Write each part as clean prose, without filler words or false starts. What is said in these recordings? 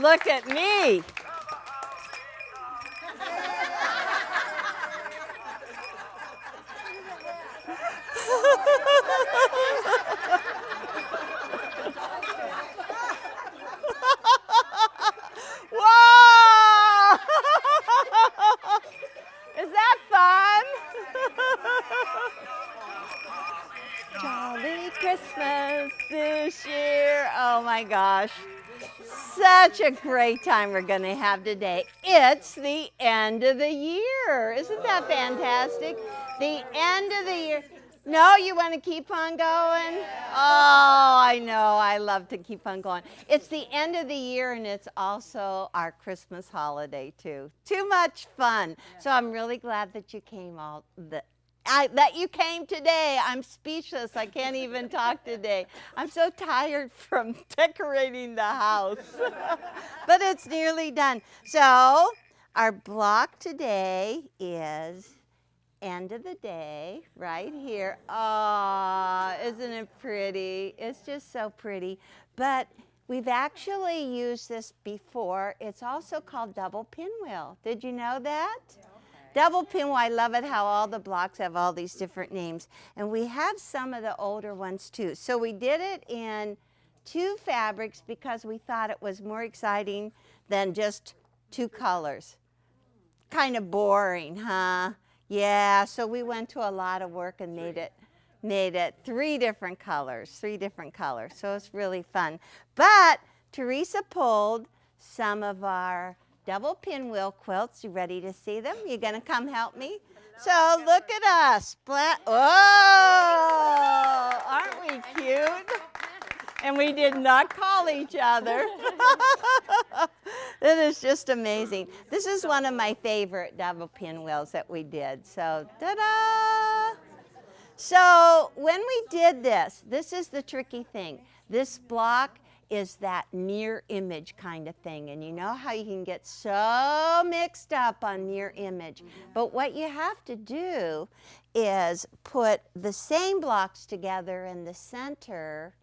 look at me. Whoa! Is that fun? Jolly Christmas this year. Oh my gosh. Such a great time we're going to have today. It's the end of the year. Isn't that fantastic? The end of the year. No, you want to keep on going? Oh, I know. I love to keep on going. It's the end of the year, and it's also our Christmas holiday, too. Too much fun. So I'm really glad that you came that you came today. I'm speechless. I can't even talk today. I'm so tired from decorating the house. But it's nearly done. So our block today is end of the day right here. Oh, isn't it pretty? It's just so pretty. But we've actually used this before. It's also called double pinwheel. Did you know that? Double pinwheel, I love it how all the blocks have all these different names. And we have some of the older ones too. So we did it in 2 fabrics because we thought it was more exciting than just 2 colors. Kind of boring, huh? Yeah, so we went to a lot of work and made it 3 different colors. So it's really fun. But Teresa pulled some of our double pinwheel quilts. You ready to see them? You gonna come help me? So look at us. Oh, aren't we cute? And we did not call each other. It is just amazing. This is one of my favorite double pinwheels that we did. So, ta-da! So when we did this is the tricky thing. This block is that mirror image kind of thing. And you know how you can get so mixed up on mirror image. But what you have to do is put the same blocks together in the center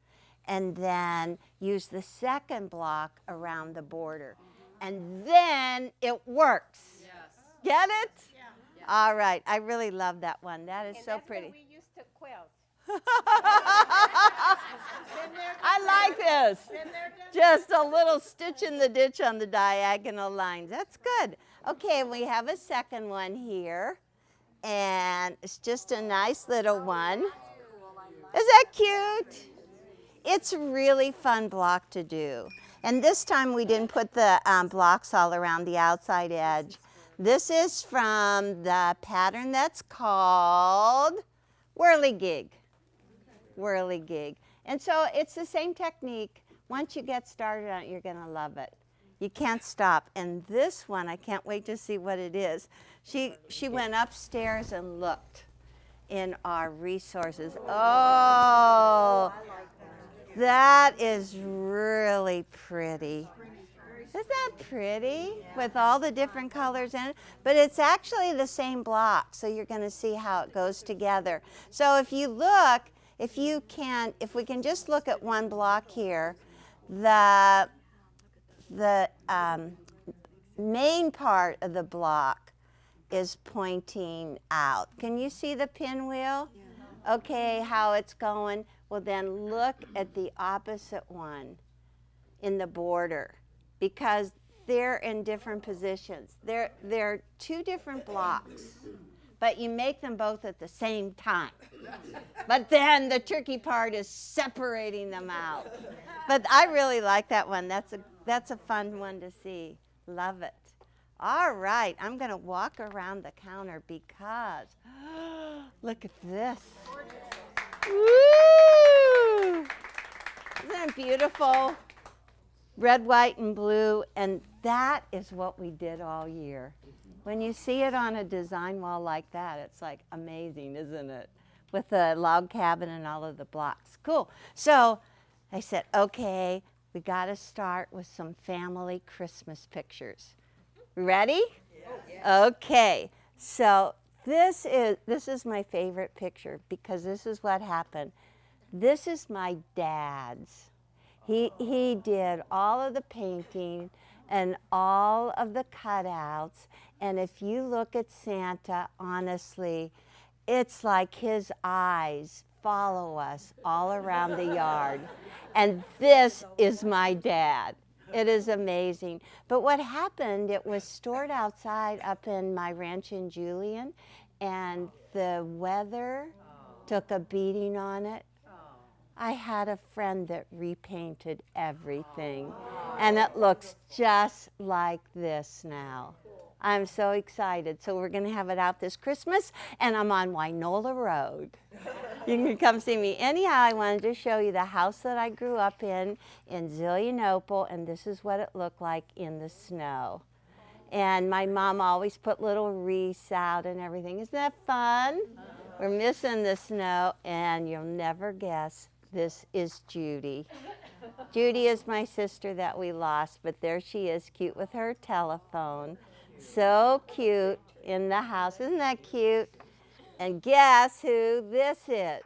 and then use the second block around the border. And then it works. Yes. Get it? Yeah. All right. I really love that one. That is so pretty. We used to quilt. I like this. Just a little stitch in the ditch on the diagonal lines. That's good. Okay, we have a second one here. And it's just a nice little one. Is that cute? It's a really fun block to do. And this time we didn't put the blocks all around the outside edge. This is from the pattern that's called Whirligig. Whirligig. And so it's the same technique. Once you get started on it, you're going to love it. You can't stop. And this one, I can't wait to see what it is. She went upstairs and looked in our resources. Oh, that is really pretty. Isn't that pretty? With all the different colors in it. But it's actually the same block, so you're going to see how it goes together. So if you look, if we can just look at one block here, the main part of the block is pointing out. Can you see the pinwheel? Yeah. Okay, how it's going. Well, then look at the opposite one in the border, because they're in different positions. They're 2 different blocks, but you make them both at the same time. But then the tricky part is separating them out. But I really like that one. That's a fun one to see. Love it. All right, I'm going to walk around the counter because look at this. Woo! Isn't it beautiful? Red, white, and blue, and that is what we did all year. When you see it on a design wall like that, it's like amazing, isn't it? With the log cabin and all of the blocks. Cool. So I said, okay, we got to start with some family Christmas pictures. Ready? Yeah. Okay. So this is my favorite picture because this is what happened. This is my dad's. He did all of the painting and all of the cutouts. And if you look at Santa, honestly, it's like his eyes follow us all around the yard. And this is my dad. It is amazing. But what happened, it was stored outside up in my ranch in Julian, and the weather took a beating on it. I had a friend that repainted everything, and it looks just like this now. I'm so excited. So we're going to have it out this Christmas, and I'm on Wynola Road. You can come see me. Anyhow, I wanted to show you the house that I grew up in Zillionople, and this is what it looked like in the snow. And my mom always put little wreaths out and everything. Isn't that fun? We're missing the snow, and you'll never guess, this is Judy. Judy is my sister that we lost, but there she is, cute with her telephone. So cute in the house. Isn't that cute? And guess who this is?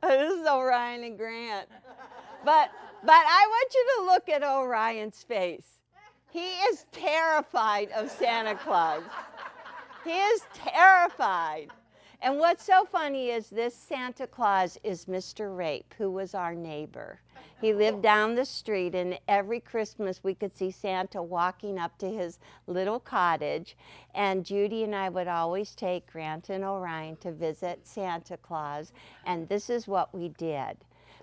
This is Orion and Grant. But I want you to look at Orion's face. He is terrified of Santa Claus. He is terrified. And what's so funny is this Santa Claus is Mr. Rape, who was our neighbor. He lived down the street, and every Christmas we could see Santa walking up to his little cottage. And Judy and I would always take Grant and Orion to visit Santa Claus. And this is what we did.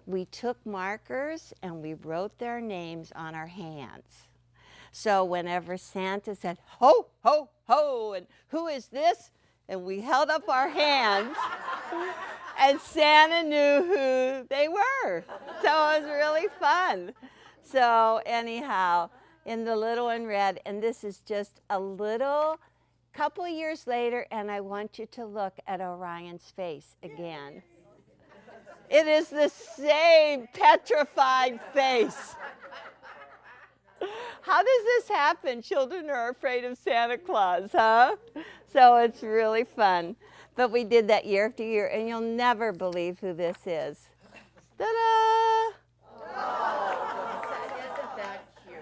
We took markers and we wrote their names on our hands. So whenever Santa said, ho, ho, ho, and who is this? And we held up our hands, and Santa knew who they were. So it was really fun. So anyhow, in the little and red, and this is just a little couple years later, and I want you to look at Orion's face again. It is the same petrified face. How does this happen? Children are afraid of Santa Claus, huh? So it's really fun. But we did that year after year, and you'll never believe who this is. Ta-da! Oh, isn't that cute?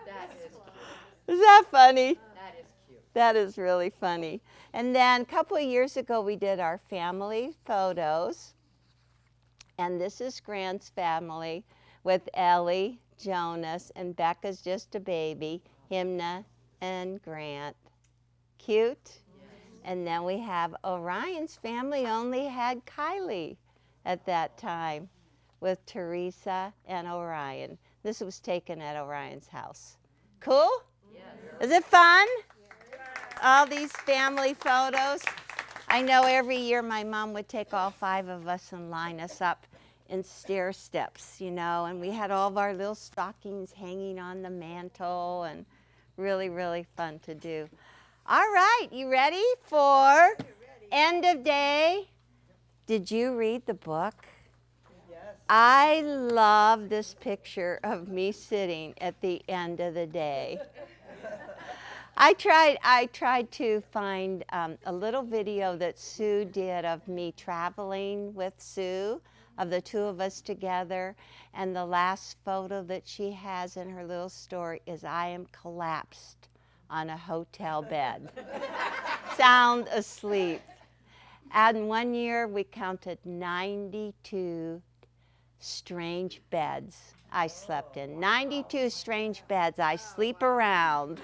That is cute. Is that funny? That is cute. That is really funny. And then a couple of years ago, we did our family photos. And this is Grant's family with Ellie, Jonas, and Becca's just a baby, Himna and Grant. Cute? Yes. And then we have Orion's family only had Kylie at that time with Teresa and Orion. This was taken at Orion's house. Cool? Yes. Is it fun? Yes. All these family photos. I know every year my mom would take all 5 of us and line us up in stair steps, you know, and we had all of our little stockings hanging on the mantle, and really, really fun to do. All right, you ready for end of day? Did you read the book? Yes. I love this picture of me sitting at the end of the day. I tried to find a little video that Sue did of me traveling with Sue, of the 2 of us together, and the last photo that she has in her little story is I am collapsed on a hotel bed, sound asleep. And one year we counted 92 strange beds I slept in. 92 strange beds I sleep around.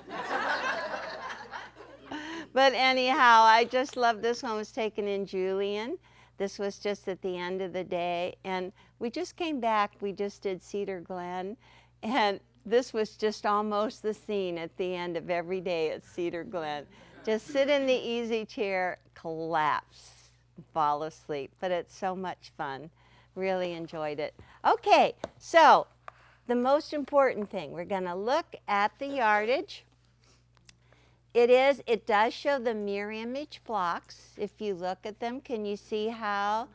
But anyhow, I just love this one. It was taken in Julian. This was just at the end of the day, and we just came back. We just did Cedar Glen, and this was just almost the scene at the end of every day at Cedar Glen. Just sit in the easy chair, collapse, fall asleep, but it's so much fun. Really enjoyed it. Okay, so the most important thing, we're going to look at the yardage. It does show the mirror image blocks. If you look at them, can you see how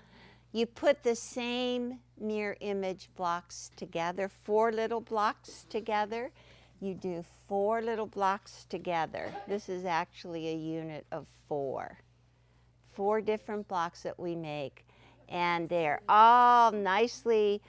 you put the same mirror image blocks together, 4 little blocks together? You do 4 little blocks together. This is actually a unit of 4. 4 different blocks that we make. And they're all nicely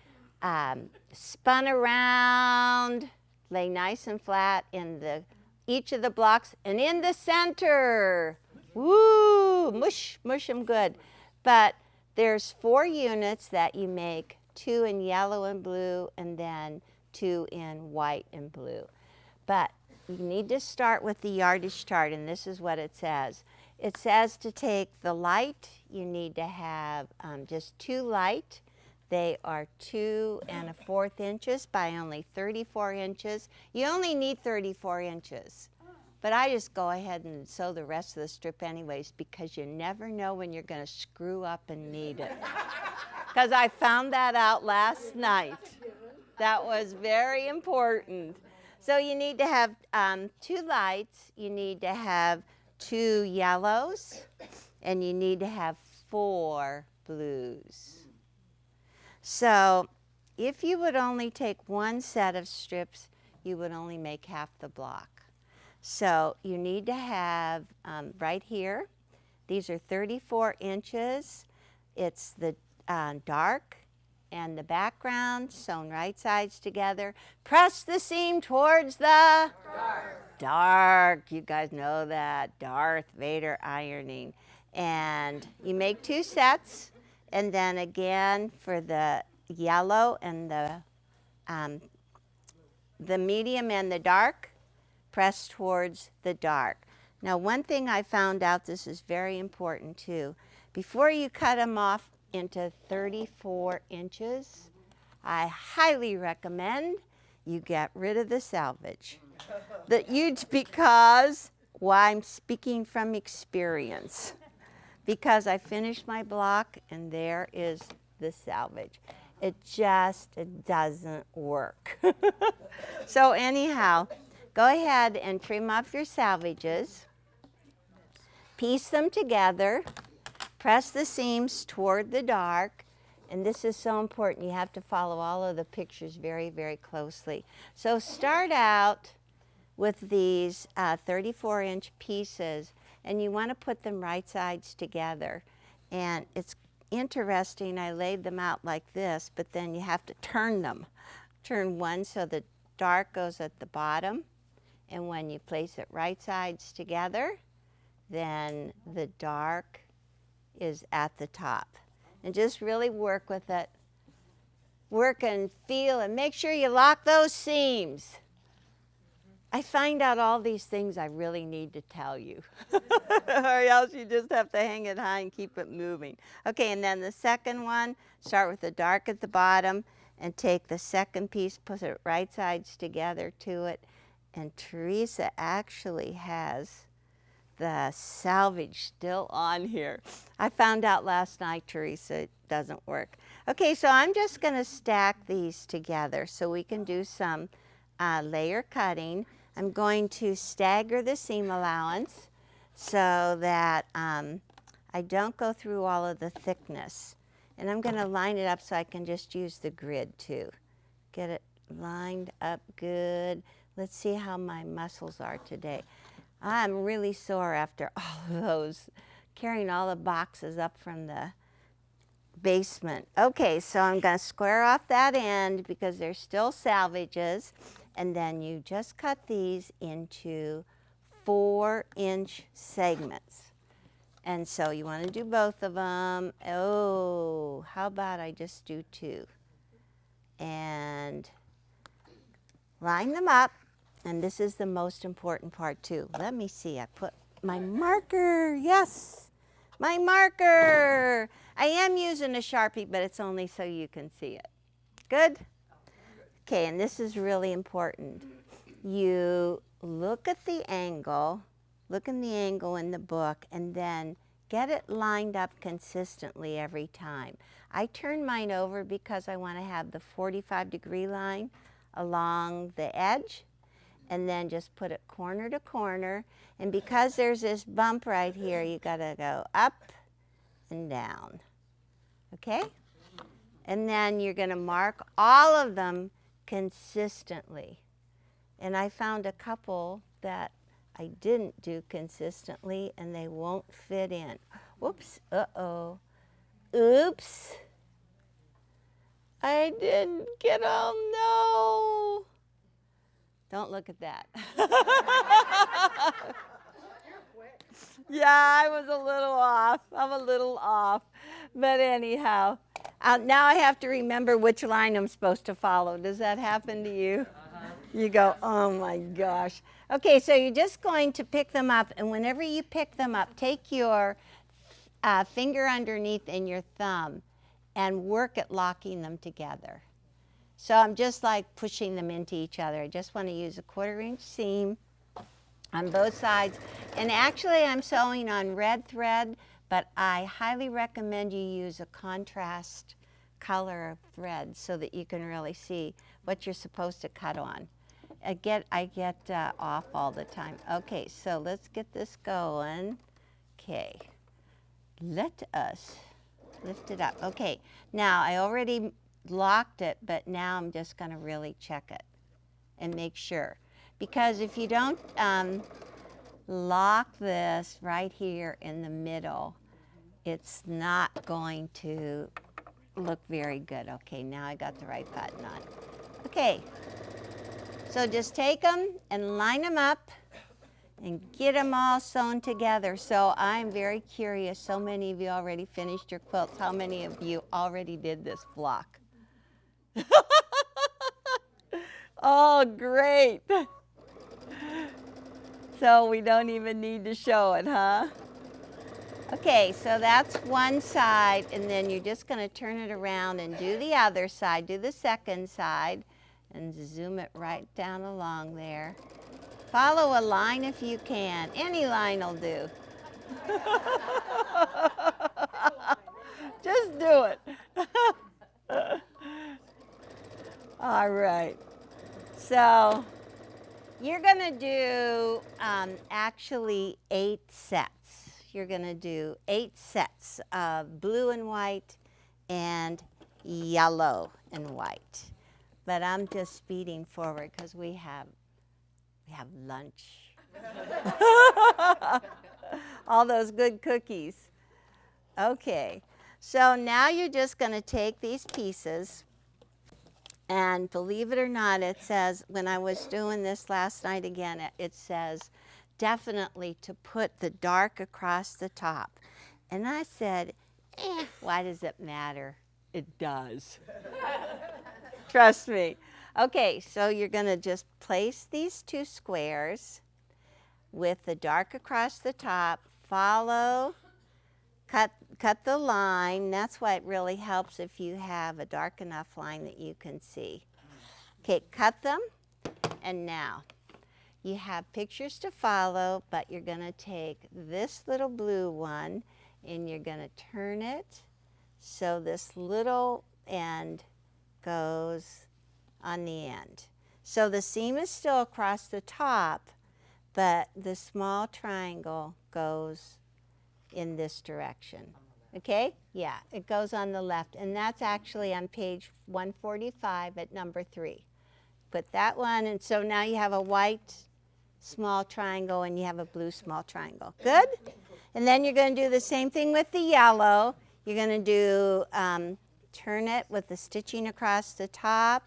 spun around, lay nice and flat in each of the blocks, and in the center. Woo, mush them good. But there's 4 units that you make, 2 in yellow and blue, and then 2 in white and blue. But you need to start with the yardage chart, and this is what it says. It says to take the light, you need to have just 2 light. They are 2 1/4 inches by only 34 inches. You only need 34 inches. But I just go ahead and sew the rest of the strip anyways, because you never know when you're going to screw up and need it. Because I found that out last night. That was very important. So you need to have 2 lights, you need to have 2 yellows, and you need to have 4 blues. So if you would only take 1 set of strips, you would only make half the block. So you need to have right here, these are 34 inches. It's the dark and the background sewn right sides together. Press the seam towards the dark. You guys know that, Darth Vader ironing. And you make 2 sets, and then again for the yellow and the medium and the dark, press towards the dark. Now, one thing I found out, this is very important too. Before you cut them off into 34 inches, I highly recommend you get rid of the selvage. Because, well, I'm speaking from experience. Because I finished my block and there is the selvage. It doesn't work. So anyhow, go ahead and trim off your salvages. Piece them together. Press the seams toward the dark. And this is so important. You have to follow all of the pictures very, very closely. So start out with these 34-inch pieces, and you want to put them right sides together. And it's interesting, I laid them out like this, but then you have to turn them. Turn one so the dark goes at the bottom, and when you place it right sides together, then the dark is at the top. And just really work with it. Work and feel and make sure you lock those seams. I find out all these things I really need to tell you. Or else you just have to hang it high and keep it moving. Okay, and then the second one, start with the dark at the bottom and take the second piece, put it right sides together to it. And Teresa actually has the selvage still on here. I found out last night, Teresa, it doesn't work. Okay, so I'm just going to stack these together so we can do some layer cutting. I'm going to stagger the seam allowance so that I don't go through all of the thickness. And I'm going to line it up so I can just use the grid too. Get it lined up good. Let's see how my muscles are today. I'm really sore after all of those, carrying all the boxes up from the basement. Okay, so I'm going to square off that end because there's still salvages. And then you just cut these into 4-inch segments. And so you want to do both of them. Oh, how about I just do 2? And line them up. And this is the most important part too. Let me see, I put my marker. Yes, my marker. I am using a Sharpie, but it's only so you can see it. Good? Okay, and this is really important. You look at the angle, look in the angle in the book, and then get it lined up consistently every time. I turn mine over because I want to have the 45-degree line along the edge, and then just put it corner to corner. And because there's this bump right here, you gotta go up and down, okay? And then you're gonna mark all of them consistently. And I found a couple that I didn't do consistently and they won't fit in. Whoops, uh-oh, oops. I didn't get, oh no. Don't look at that. Yeah, I was a little off. I'm a little off. But anyhow, now I have to remember which line I'm supposed to follow. Does that happen to you? You go, oh my gosh. Okay, so you're just going to pick them up, and whenever you pick them up, take your finger underneath and your thumb and work at locking them together. So I'm just like pushing them into each other. I just want to use a 1/4 inch seam on both sides. And actually I'm sewing on red thread, but I highly recommend you use a contrast color of thread so that you can really see what you're supposed to cut on. I get off all the time. Okay, so let's get this going. Okay, let us lift it up. Okay, now I already locked it, but now I'm just going to really check it and make sure. Because if you don't lock this right here in the middle, it's not going to look very good. Okay, now I got the right button on. Okay, so just take them and line them up and get them all sewn together. So I'm very curious, so many of you already finished your quilts. How many of you already did this block? Oh, great. So we don't even need to show it, huh? Okay, so that's one side, and then you're just going to turn it around and do the other side. Do the second side and zoom it right down along there. Follow a line if you can. Any line will do. Just do it. All right. So you're going to do actually 8 sets. You're going to do 8 sets of blue and white and yellow and white. But I'm just speeding forward because we have lunch. All those good cookies. Okay, so now you're just going to take these pieces, and believe it or not, it says, when I was doing this last night again, it says definitely to put the dark across the top. And I said, why does it matter? It does. Trust me. Okay, so you're going to just place these 2 squares with the dark across the top, follow, cut the line. That's why it really helps if you have a dark enough line that you can see. Okay, cut them, and now you have pictures to follow, but you're going to take this little blue one and you're going to turn it so this little end goes on the end. So the seam is still across the top, but the small triangle goes in this direction. Okay? Yeah, it goes on the left, and that's actually on page 145 at number 3. Put that one, and so now you have a white small triangle and you have a blue small triangle. Good? And then you're going to do the same thing with the yellow. You're going to do turn it with the stitching across the top.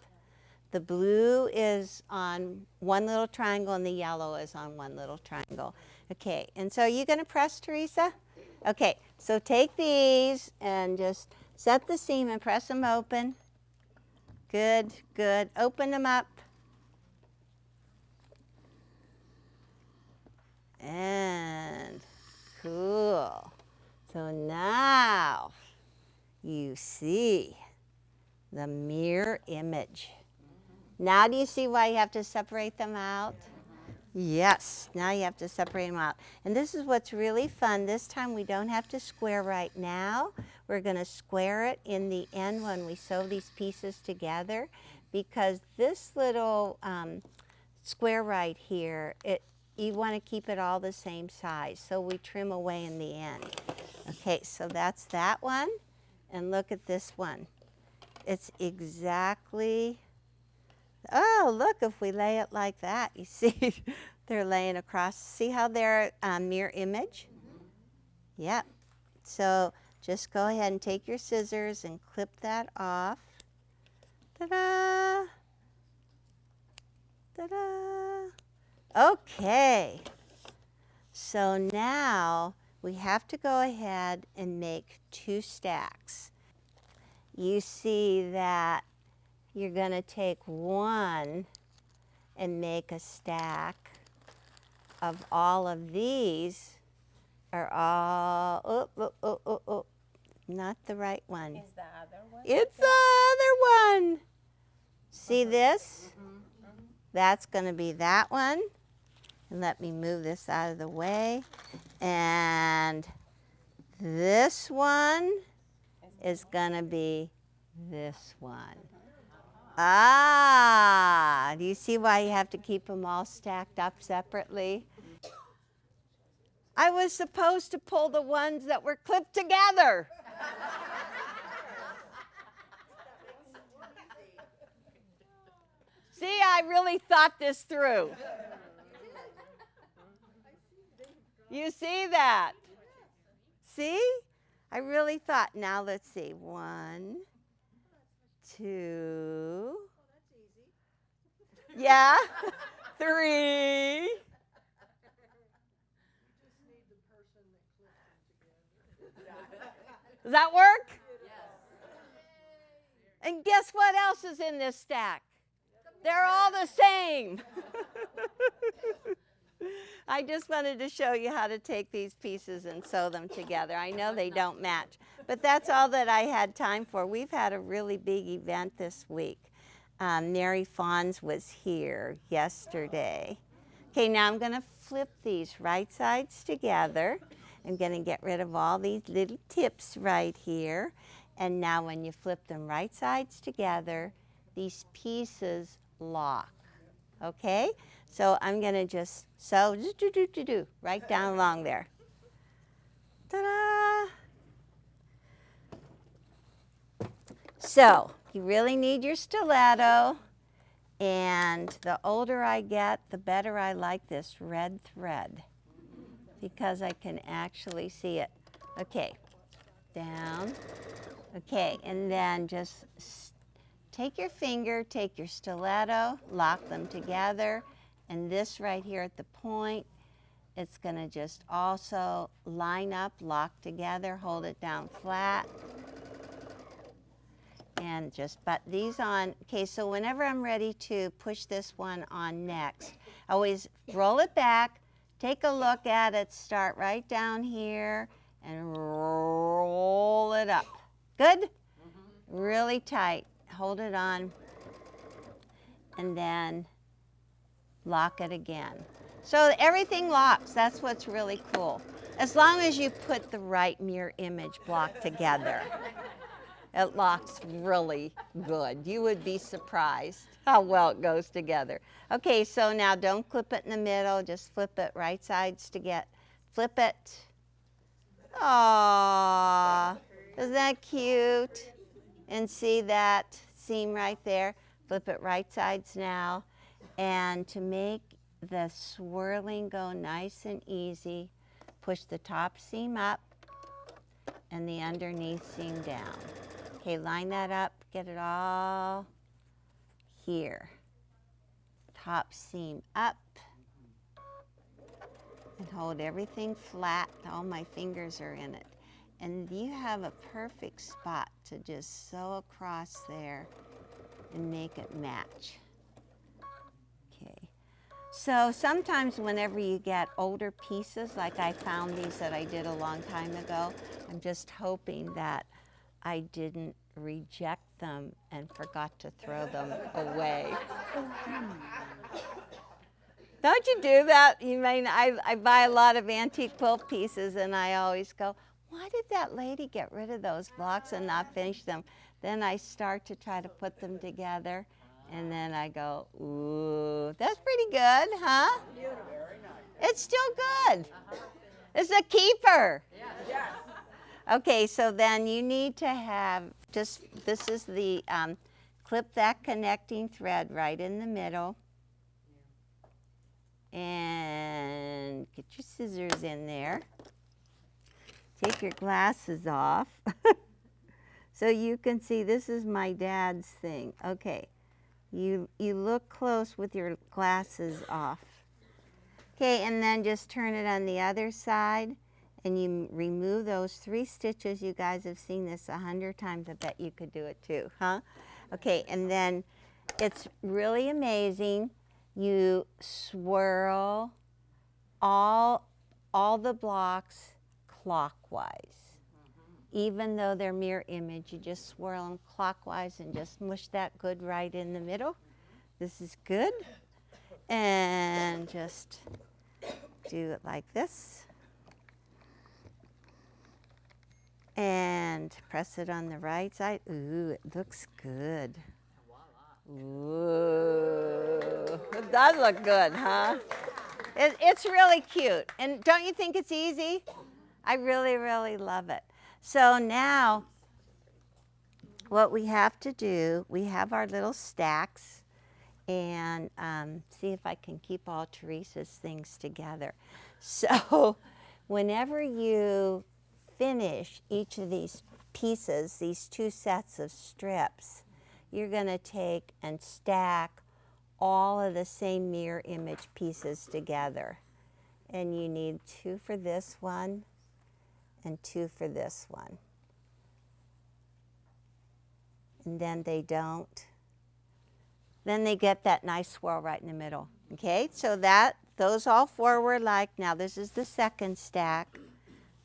The blue is on one little triangle and the yellow is on one little triangle. Okay, and so you're going to press, Teresa? Okay, so take these and just set the seam and press them open. Good, good. Open them up. And cool. So now you see the mirror image. Now do you see why you have to separate them out? Yes, now you have to separate them out. And this is what's really fun. This time we don't have to square right now. We're going to square it in the end when we sew these pieces together, because this little square right here, you want to keep it all the same size, so we trim away in the end. Okay, so that's that one. And look at this one. It's exactly, oh, look, if we lay it like that, you see, they're laying across. See how they're mirror image? Yep. So just go ahead and take your scissors and clip that off. Ta-da! Ta-da! Okay. So now we have to go ahead and make 2 stacks. You see that you're going to take one and make a stack of all of these are all, not the right one. Is the other one? It's the other one. See this? That's going to be that one. And let me move this out of the way. And this one is going to be this one. Ah, do you see why you have to keep them all stacked up separately? I was supposed to pull the ones that were clipped together. See, I really thought this through. You see that? See? I really thought. Now let's see. 1, 2. Yeah. 3. Does that work? And guess what else is in this stack? They're all the same. I just wanted to show you how to take these pieces and sew them together. I know they don't match, but that's all that I had time for. We've had a really big event this week. Mary Fawns was here yesterday. Okay, now I'm going to flip these right sides together. I'm going to get rid of all these little tips right here. And now when you flip them right sides together, these pieces lock. Okay? So I'm going to just sew right down along there. Ta-da! So you really need your stiletto. And the older I get, the better I like this red thread because I can actually see it. Okay, down. Okay, and then just take your finger, take your stiletto, lock them together, and this right here at the point, it's going to just also line up, lock together, hold it down flat, and just butt these on. Okay, so whenever I'm ready to push this one on next, I always roll it back, take a look at it, start right down here, and roll it up. Good? Really tight. Hold it on, and then lock it again. So everything locks. That's what's really cool. As long as you put the right mirror image block together, it locks really good. You would be surprised how well it goes together. Okay, so now don't clip it in the middle. Just flip it right sides to get. Flip it. Aww, isn't that cute? And see that seam right there? Flip it right sides now. And to make the swirling go nice and easy, push the top seam up and the underneath seam down. Okay, line that up, get it all here. Top seam up and hold everything flat. All my fingers are in it. And you have a perfect spot to just sew across there and make it match. Okay. So sometimes whenever you get older pieces, like I found these that I did a long time ago, I'm just hoping that I didn't reject them and forgot to throw them away. Don't you do that? You mean I buy a lot of antique quilt pieces and I always go, why did that lady get rid of those blocks and not finish them? Then I start to try to put them together and then I go, ooh, that's pretty good, huh? It's still good. It's a keeper. Okay, so then you need to have just, this is the, clip that connecting thread right in the middle. And get your scissors in there. Take your glasses off So you can see this is my dad's thing. Okay, you look close with your glasses off. Okay, and then just turn it on the other side and you remove those 3 stitches. You guys have seen this 100 times. I bet you could do it too, huh? Okay, and then it's really amazing. You swirl all the blocks clockwise. Even though they're mirror image, you just swirl them clockwise and just mush that good right in the middle. This is good. And just do it like this. And press it on the right side. Ooh, it looks good. Ooh, it does look good, huh? It's really cute. And don't you think it's easy? I really, really love it. So now what we have to do, we have our little stacks. And see if I can keep all Teresa's things together. So whenever you finish each of these pieces, these 2 sets of strips, you're going to take and stack all of the same mirror image pieces together. And you need 2 for this one and 2 for this one. And then they don't. Then they get that nice swirl right in the middle. Okay, so those all 4 were like, now this is the second stack,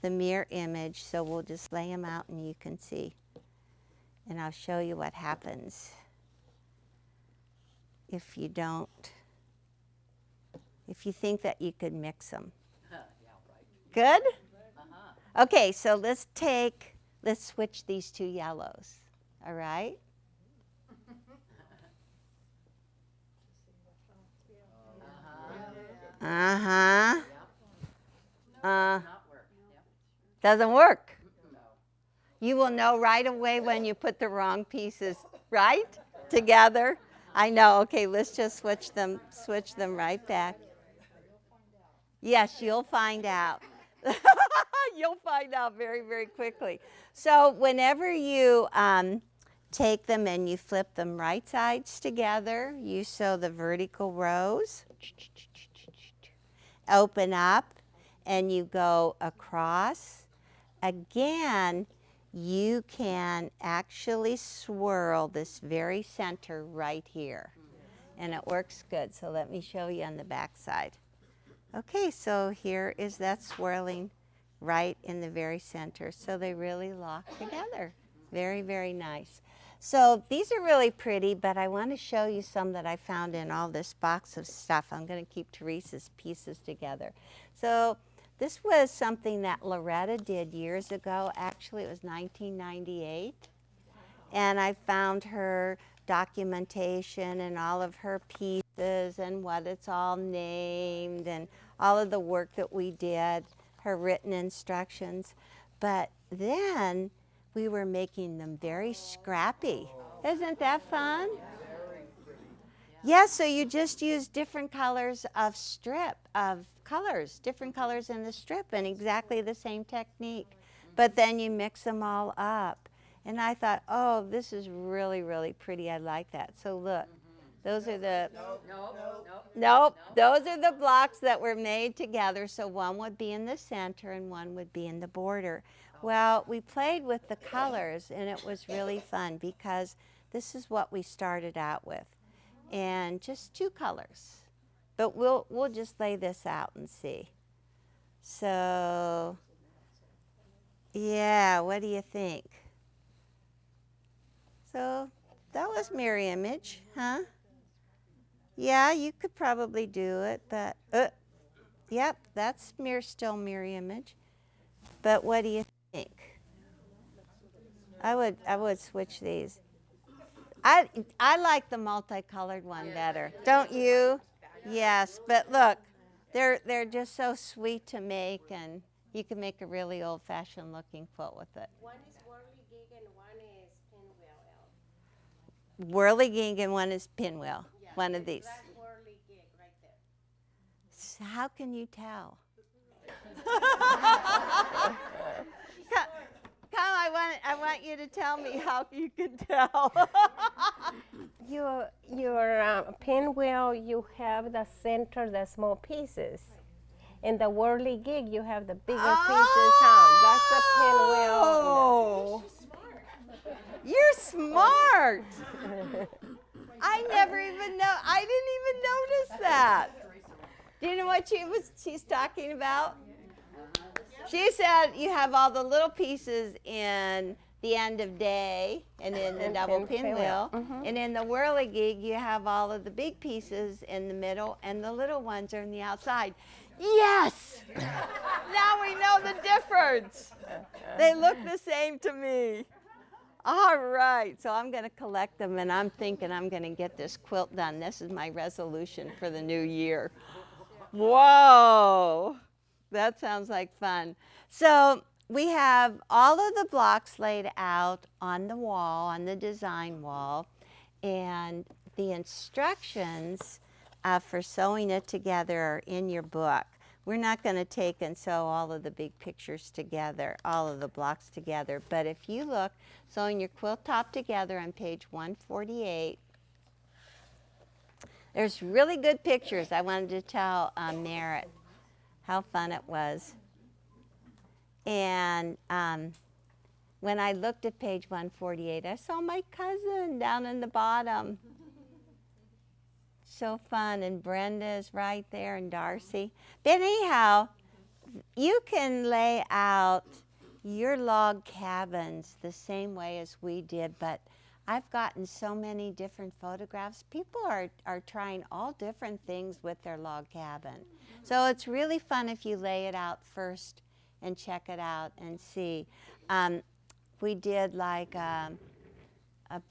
the mirror image, so we'll just lay them out and you can see. And I'll show you what happens if you don't, if you think that you could mix them. Good? Okay, so let's switch these 2 yellows, all right? Doesn't work. You will know right away when you put the wrong pieces, right? Together. I know. Okay, let's just switch them right back. Yes, you'll find out. You'll find out very, very quickly. So whenever you take them and you flip them right sides together, you sew the vertical rows, open up, and you go across. Again, you can actually swirl this very center right here, and it works good. So let me show you on the back side. Okay, so here is that swirling right in the very center. So they really lock together. Very, very nice. So these are really pretty, but I want to show you some that I found in all this box of stuff. I'm going to keep Teresa's pieces together. So this was something that Loretta did years ago. Actually, it was 1998. And I found her documentation and all of her pieces and what it's all named and all of the work that we did, her written instructions. But then we were making them very scrappy. Isn't that fun? Yeah, so you just use different colors of different colors in the strip, and exactly the same technique. But then you mix them all up. And I thought, oh, this is really, really pretty. I like that. So look, those are the, nope, those are the blocks that were made together. So one would be in the center and one would be in the border. Well, we played with the colors, and it was really fun because this is what we started out with. And just 2 colors. But we'll just lay this out and see. So, yeah, what do you think? So that was mirror image, huh? Yeah, you could probably do it, but yep, that's still mirror image. But what do you think? I would switch these. I like the multicolored one better. Don't you? Yes, but look, they're just so sweet to make, and you can make a really old-fashioned looking quilt with it. One is whirligig and one is pinwheel. Whirligig and one is pinwheel. Yeah, one of these. That's whirligig right there. So how can you tell? I want you to tell me how you can tell. Your pinwheel, you have the center, the small pieces. In the whirly gig, you have the bigger pieces out. That's the pinwheel. Oh, you're smart. I didn't even notice that. Do you know what she's talking about? She said you have all the little pieces in the end of day and in the double pinwheel. And in the whirligig, you have all of the big pieces in the middle and the little ones are on the outside. Yes! Now we know the difference. They look the same to me. All right, so I'm going to collect them, and I'm thinking I'm going to get this quilt done. This is my resolution for the new year. Whoa, that sounds like fun. So we have all of the blocks laid out on the wall, on the design wall, and the instructions for sewing it together are in your book. We're not going to take and sew all of the big pictures together, all of the blocks together, but if you look, sewing your quilt top together on page 148, there's really good pictures. I wanted to tell Merritt how fun it was. And when I looked at page 148, I saw my cousin down in the bottom. So fun, and Brenda's right there, and Darcy. But anyhow, you can lay out your log cabins the same way as we did, but I've gotten so many different photographs. People are trying all different things with their log cabin. So it's really fun if you lay it out first and check it out and see. We did like a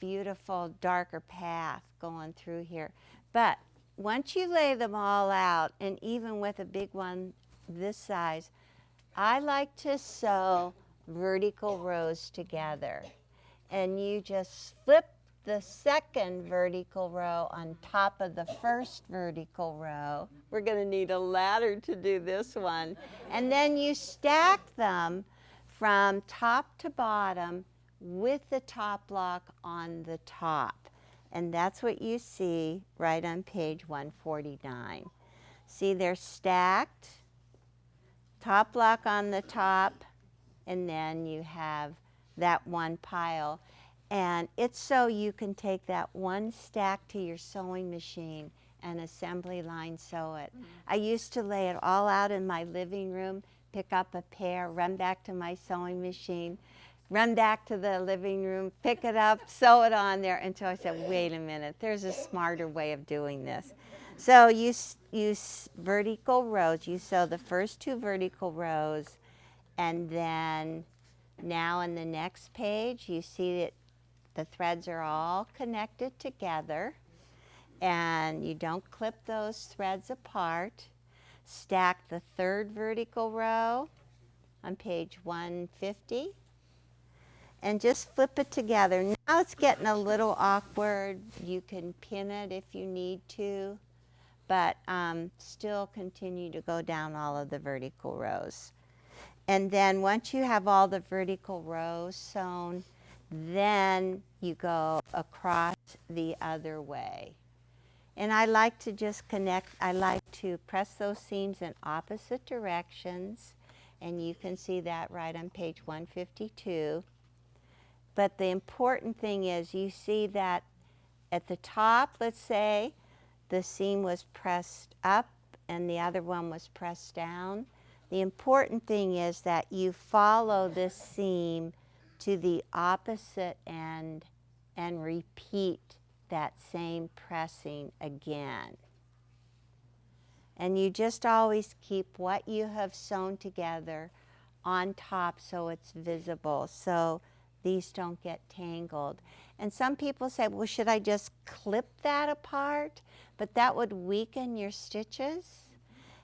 beautiful darker path going through here. But once you lay them all out, and even with a big one this size, I like to sew vertical rows together. And you just flip the second vertical row on top of the first vertical row. We're going to need a ladder to do this one. And then you stack them from top to bottom with the top block on the top. And that's what you see right on page 149. See, they're stacked, top block on the top, and then you have that one pile. And it's so you can take that one stack to your sewing machine and assembly line sew it. I used to lay it all out in my living room, pick up a pair, run back to my sewing machine, run back to the living room, pick it up, sew it on there, until I said, wait a minute, there's a smarter way of doing this. So you use vertical rows. You sew the first two vertical rows, and then now in the next page, you see that the threads are all connected together, and you don't clip those threads apart. Stack the third vertical row on page 150. And just flip it together. Now it's getting a little awkward. You can pin it if you need to, but still continue to go down all of the vertical rows. And then once you have all the vertical rows sewn, then you go across the other way. And I like to just connect, I like to press those seams in opposite directions, and you can see that right on page 152. But the important thing is you see that at the top, let's say, the seam was pressed up and the other one was pressed down. The important thing is that you follow this seam to the opposite end and repeat that same pressing again. And you just always keep what you have sewn together on top so it's visible, so these don't get tangled. And some people say, well, should I just clip that apart? But that would weaken your stitches.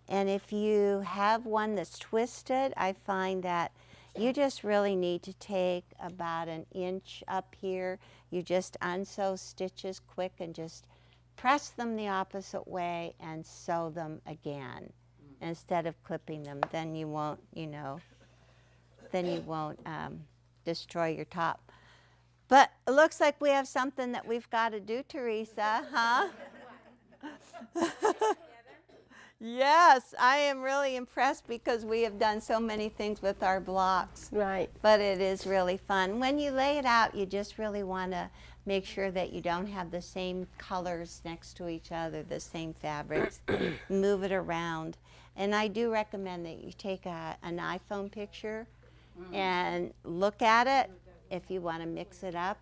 And if you have one that's twisted, I find that you just really need to take about an inch up here. You just unsew stitches quick and just press them the opposite way and sew them again instead of clipping them. Then you won't, destroy your top. But it looks like we have something that we've got to do, Teresa, huh? Yes, I am really impressed because we have done so many things with our blocks. Right. But it is really fun. When you lay it out, you just really want to make sure that you don't have the same colors next to each other, the same fabrics. Move it around. And I do recommend that you take an iPhone picture and look at it if you want to mix it up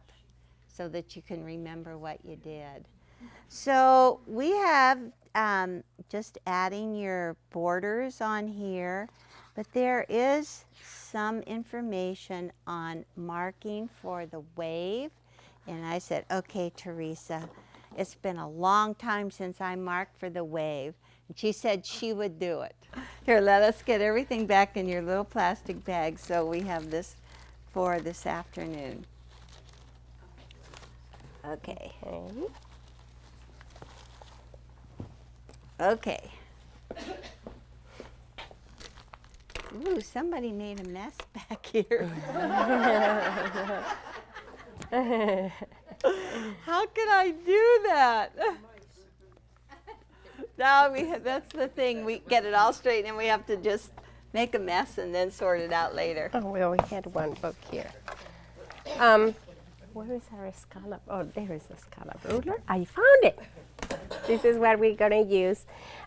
so that you can remember what you did. So we have just adding your borders on here, but there is some information on marking for the wave. And I said, okay, Teresa, it's been a long time since I marked for the wave. And she said she would do it. Here, let us get everything back in your little plastic bag so we have this for this afternoon. Okay. Okay. Ooh, somebody made a mess back here. How could I do that? Now that's the thing. We get it all straight and we have to just make a mess and then sort it out later. Oh, well, we had one book here. Where is our scallop? Oh, there is the scallop ruler. I found it. This is what we're gonna use.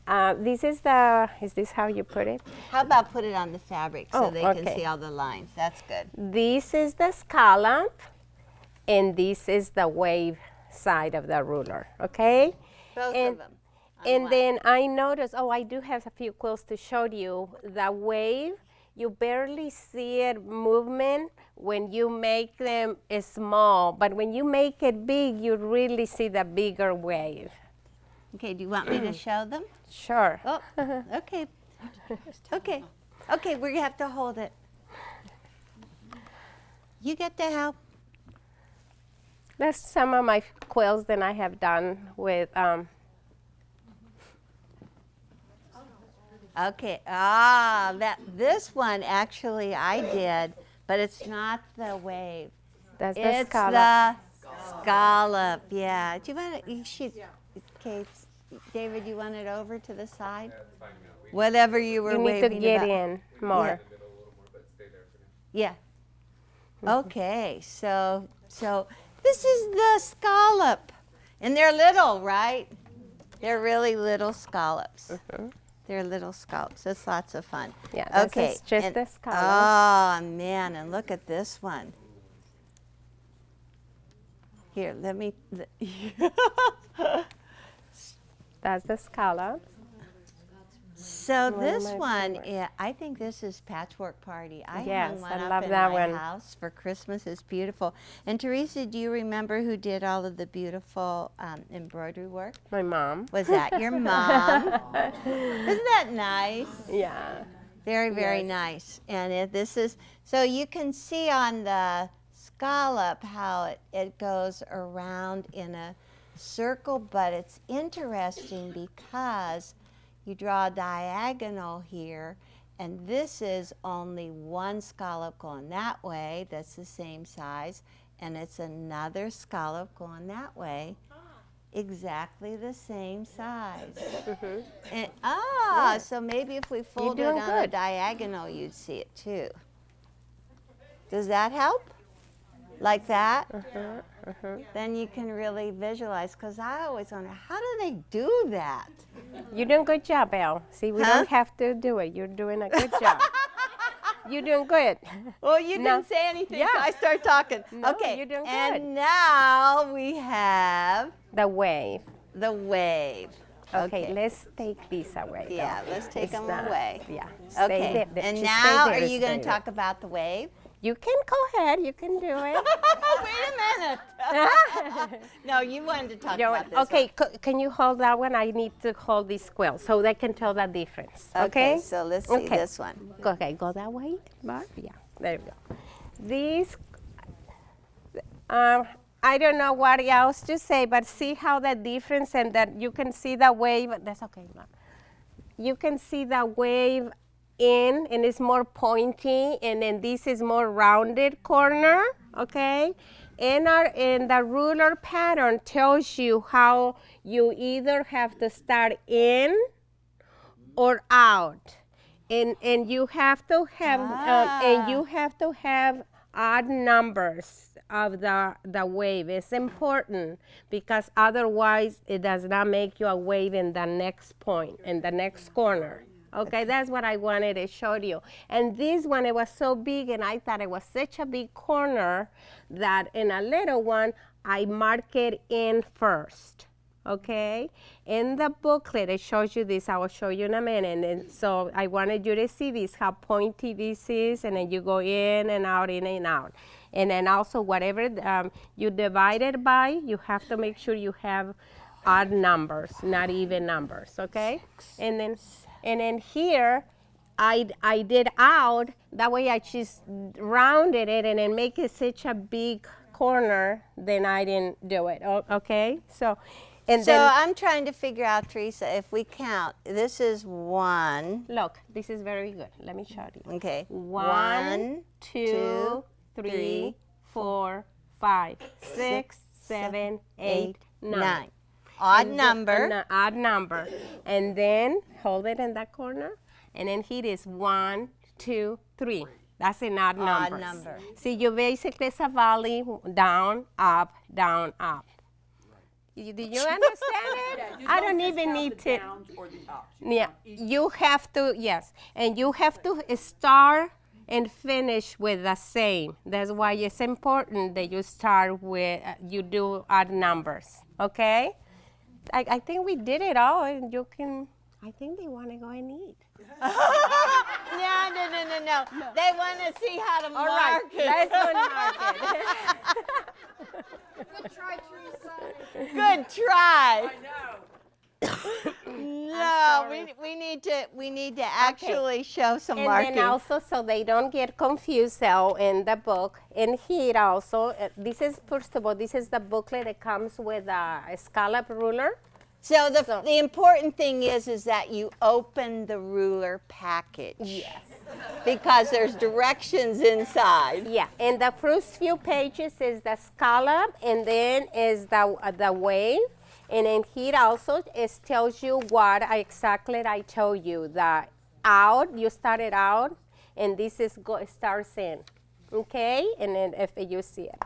Is this how you put it? How about put it on the fabric so Oh, they can okay. see all the lines? That's good. This is the scallop, and this is the wave side of the ruler, okay? Both And- of them. And then I noticed, I do have a few quilts to show you. The wave, you barely see it movement when you make them small, but when you make it big, you really see the bigger wave. Okay, do you want me to show them? Sure. Oh, okay. Okay. Okay, we're gonna have to hold it. You get to help. That's some of my quilts that I have done with, Okay. This one actually I did, but it's not the wave. that's the It's scallop. the scallop. Yeah. Do you want to? You should. Okay, David, you want it over to the side? Whatever you were You need to waving get about. in more. Yeah. Okay. So this is the scallop, and they're little, right? They're really little scallops. They're little scallops. It's lots of fun. Yeah, this Okay. is just and- the scallop. Oh man, and look at this one. Here, let me. That's the scallop. So One of this my one, favorites. yeah, I think this is Patchwork Party. I Yes, hung one I up love in that my one. house for Christmas. It's beautiful. And Teresa, do you remember who did all of the beautiful embroidery work? My mom. Was that your mom? Isn't that nice? Yeah. Very, very Yes. nice. And this is, so you can see on the scallop how it goes around in a circle, but it's interesting because you draw a diagonal here, and this is only one scallop going that way that's the same size, and it's another scallop going that way, exactly the same size. And, so maybe if we fold it doing on a good. diagonal, you'd see it too. Does that help? Like that? Then you can really visualize, because I always wonder, how do they do that? You're doing a good job, Elle. See, we Huh? don't have to do it. You're doing a good job. You're doing good. Well, you No. didn't say anything, Yeah. so I start talking. No, Okay, you're doing and good. now we have The wave. the wave. Okay, let's take these away. Yeah, though. let's take It's them not- away. Yeah. Okay, Stay there. and Just now stay are there, you going stay to talk about the wave? there. You can go ahead. You can do it. Wait a minute. No, you wanted to talk You- about this. okay, can you hold that one? I need to hold this quill so they can tell the difference. one. Okay? So let's see Okay. this one. Okay, go that way, Barb. Yeah, there you go. These, I don't know what else to say, but see how the difference and that you can see the wave. That's okay, Barb. You can see the wave in and it's more pointy, and then this is more rounded corner, okay? And the ruler pattern tells you how you either have to start in or out, and you have to have odd numbers of the wave. It's important because otherwise it does not make you a wave in the next point, in the next corner. Okay, that's what I wanted to show you. And this one, it was so big, and I thought it was such a big corner that in a little one, I mark it in first. Okay, in the booklet it shows you this. I will show you in a minute. And so I wanted you to see this, how pointy this is, and then you go in and out, in and out. And then also whatever you divide it by, you have to make sure you have odd numbers, not even numbers. Okay, and then here I did out. That way I just rounded it and then make it such a big corner. Then I didn't do it. Okay, so. And So then, I'm trying to figure out, Teresa, if we count, this is 1. look, this is very good. Let me show you. Okay. 1, 2, 3, 4, 5, 6, 7, 8, 9. Odd number. An odd number. And then hold it in that corner. And then here is 1, 2, 3. That's an odd number. number. See, you basically, it's a valley, down, up, down, up. Do you understand it? I don't even need to. Yeah, you have to, yes. And you have to start and finish with the same. That's why it's important that you start with, you do odd numbers, okay? I think we did it all, and you can, I think they want to go and eat. No. They want to see how to mark All right, it. let's go mark it. Good try, Teresa. Good try. I know. No, we need to actually show some marking. And then also, so they don't get confused, so in the book, in here also, this is, first of all, this is the booklet that comes with a scallop ruler. So the important thing is that you open the ruler package. Yes. Because there's directions inside. Yeah, and the first few pages is the scallop, and then is the wave. And then here also it tells you what exactly I told you. The out, you started out, and this is starts in, okay? And then if you see it.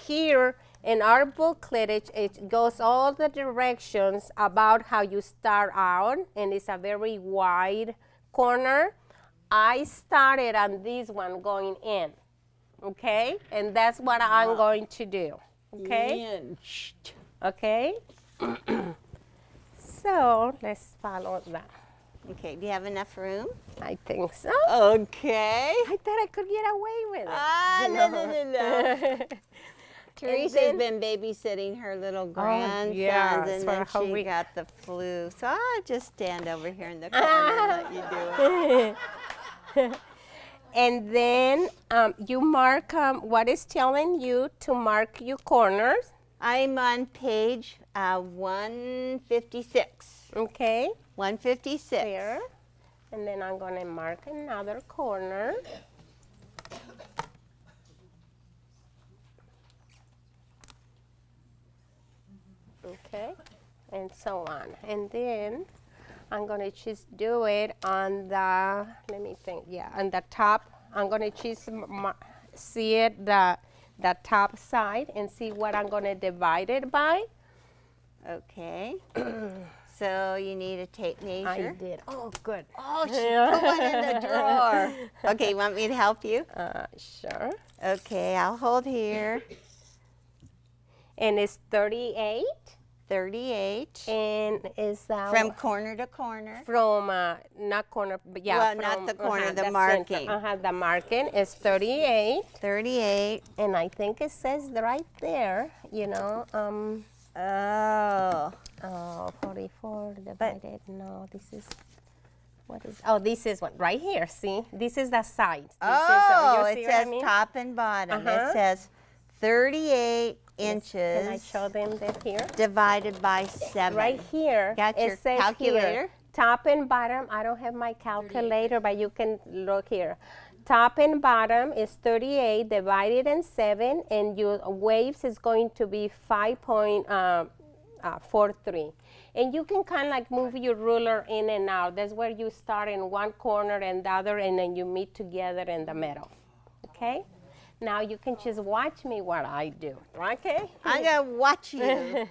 Here in our booklet, it goes all the directions about how you start out, and it's a very wide corner. I started on this one going in, okay? And that's what I'm going to do, okay? Inched. Okay, so let's follow that. Okay, do you have enough room? I think so. Okay. I thought I could get away with it. No. Teresa's been babysitting her little grandsons, yes, and for then a whole she week. got the flu. So I'll just stand over here in the corner and let you do it. And then you mark what is telling you to mark your corners. I'm on page 156. Okay, 156. there. And then I'm going to mark another corner. Okay, and so on. And then I'm going to just do it on the, let me think, yeah, on the top. I'm going to just see it, the top side, and see what I'm going to divide it by. Okay. So you need a tape measure. I did. Oh, good. Oh, she put one in the drawer. Okay, you want me to help you? Sure. Okay, I'll hold here. And it's 38. 38. And is that From corner to corner. from not corner, but yeah, Well, from, not the corner, the center. marking. The marking is 38. 38. And I think it says right there, you know, Oh. 44 divided, no, this is, what is, oh, this is one, right here, see? This is the side. Oh, you it see what I says mean? top and bottom. It Uh-huh. says 38 inches Can I show them that here? divided by 7. Right here, Got your it says calculator? here, top and bottom, I don't have my calculator, but you can look here. Top and bottom is 38 divided in 7, and your waves is going to be 5.43. And you can kind of like move your ruler in and out. That's where you start in one corner and the other, and then you meet together in the middle. Okay? Now you can just watch me what I do. Okay? I'm going to watch you.